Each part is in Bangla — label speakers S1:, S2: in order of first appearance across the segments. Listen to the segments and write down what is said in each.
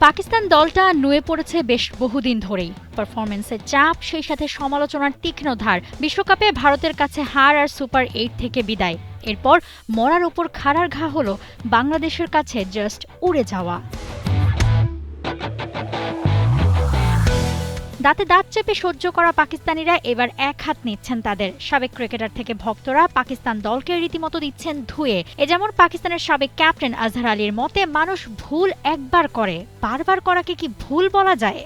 S1: পাকিস্তান দলটা নুয়ে পড়েছে বেশ বহুদিন ধরেই। পারফরম্যান্সের চাপ, সেই সাথে সমালোচনার তীক্ষ্ণ ধার, বিশ্বকাপে ভারতের কাছে হার আর সুপার 8 থেকে বিদায়। এরপর মরার উপর খাড়ার ঘা হলো বাংলাদেশের কাছে জাস্ট উড়ে যাওয়া। দাঁতে দাঁত চেপে সহ্য করা পাকিস্তানিরা এবার এক হাত নিচ্ছেন তাদের। সাবেক ক্রিকেটার থেকে ভক্তরা পাকিস্তান দলকে রীতিমতো দিচ্ছেন ধুয়ে। এ যেমন পাকিস্তানের সাবেক ক্যাপ্টেন আজহার আলীর মতে, মানুষ ভুল একবার করে, বারবার করাকে কি ভুল বলা যায়?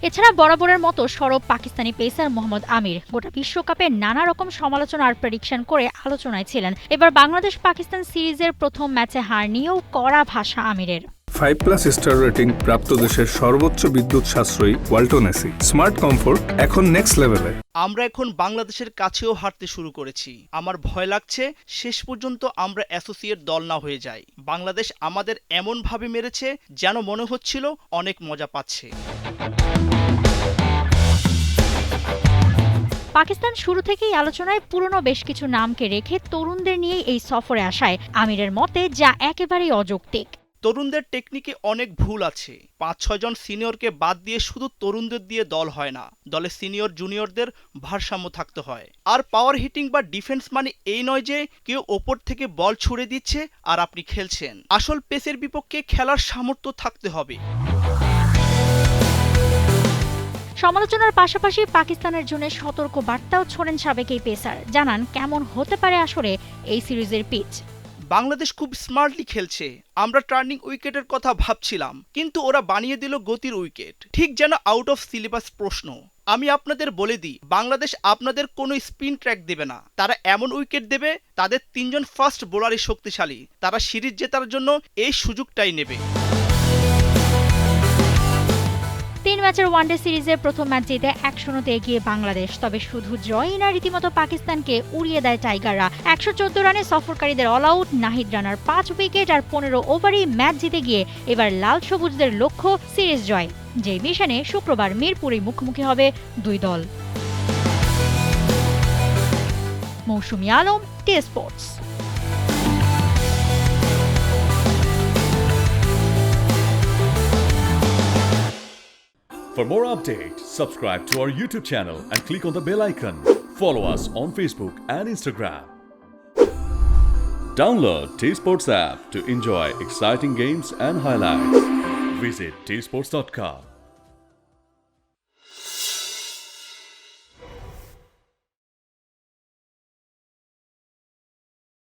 S1: এছাড়া বরাবরের মতো সরব পাকিস্তানি পেসার মোহাম্মদ আমির গোটা বিশ্বকাপে নানা রকম সমালোচনা আর প্রেডিকশন করে আলোচনায় ছিলেন। এবার বাংলাদেশ পাকিস্তান সিরিজের প্রথম ম্যাচে হার নিয়েও কড়া ভাষা আমিরের।
S2: 5+ স্টার রেটিং প্রাপ্ত দেশের সর্বোচ্চ বিদ্যুৎ সাশ্রয়ী ওয়ালটন এসি। স্মার্ট কমফোর্ট এখন নেক্সট লেভেলে।
S3: আমরা এখন বাংলাদেশের কাছেও হাঁটতে শুরু করেছি। আমার ভয় লাগছে শেষ পর্যন্ত আমরা অ্যাসোসিয়েট দল না হয়ে যাই। বাংলাদেশ আমাদের এমনভাবে মেরেছে যেন মনে হচ্ছিল অনেক মজা পাচ্ছে।
S1: পাকিস্তান শুরু থেকেই আলোচনায় পুরনো বেশ কিছু নামকে রেখে তরুণদের নিয়ে এই সফরে আসায় আমিরের মতে যা একেবারেই অযৌক্তিক।
S3: তরুণদের টেকনিকে অনেক ভুল আছে। 5-6 জন সিনিয়রকে বাদ দিয়ে শুধু তরুণদের দিয়ে দল হয় না, দলে সিনিয়র জুনিয়রদের ভারসাম্য থাকতে হয়। আর পাওয়ার হিটিং বা ডিফেন্স মানে এই নয় যে কেউ ওপর থেকে বল ছুড়ে দিচ্ছে আর আপনি খেলছেন। আসল পেসের বিপক্ষে খেলার সামর্থ্য থাকতে হবে।
S1: সমালোচনার পাশাপাশি পাকিস্তানের জন্য সতর্ক বার্তাও ছোড়েন সাবেক এই পেসার। জানান কেমন হতে পারে আসলে এই সিরিজের পিচ।
S3: বাংলাদেশ খুব স্মার্টলি খেলছে। আমরা টার্নিং উইকেটের কথা ভাবছিলাম, কিন্তু ওরা বানিয়ে দিল গতির উইকেট, ঠিক যেন আউট অফ সিলেবাস প্রশ্ন। আমি আপনাদের বলে দিই, বাংলাদেশ আপনাদের কোনো স্পিন ট্র্যাক দেবে না। তারা এমন উইকেট দেবে, তাদের 3 জন ফাস্ট বোলারই শক্তিশালী। তারা সিরিজ জেতার জন্য এই সুযোগটাই নেবে।
S1: 3 ম্যাচের ওয়ানডে সিরিজের প্রথম ম্যাচ জিতে 1-0 এগিয়ে বাংলাদেশ। তবে শুধু জয়ই না, রীতিমতো পাকিস্তানকে উড়িয়ে দেয় টাইগাররা। 114 রানে সফরকারীদের অল আউট। নাহিদ রানার 5 উইকেট আর 15 ওভারেই ম্যাচ জিতে গিয়ে এবার লাল সবুজদের লক্ষ্য সিরিজ জয়। যে মিশনে শুক্রবার মিরপুরে মুখোমুখি হবে দুই দল। মৌসুমী Alam, T Sports.
S4: For more updates, subscribe to our YouTube channel and click on the bell icon. Follow us on Facebook and Instagram. Download T-Sports app to enjoy exciting games and highlights. Visit tsports.com.